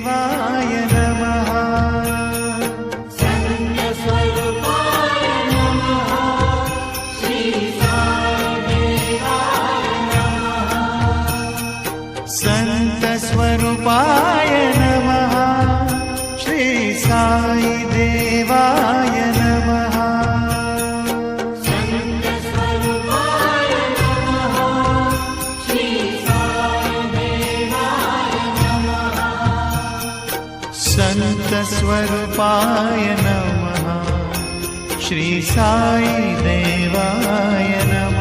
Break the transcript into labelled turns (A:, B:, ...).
A: देवाय नमः।
B: संतस्वरूपाय नमः। श्री साई देवाय नमः।
A: संतस्वरूपाय नमः। श्री साई देवाय नमः।
B: संतस्वरूपाय नमः। श्री साई देवाय नमः।
A: संतस्वरूपाय नमः। श्री साई देवाय नमः।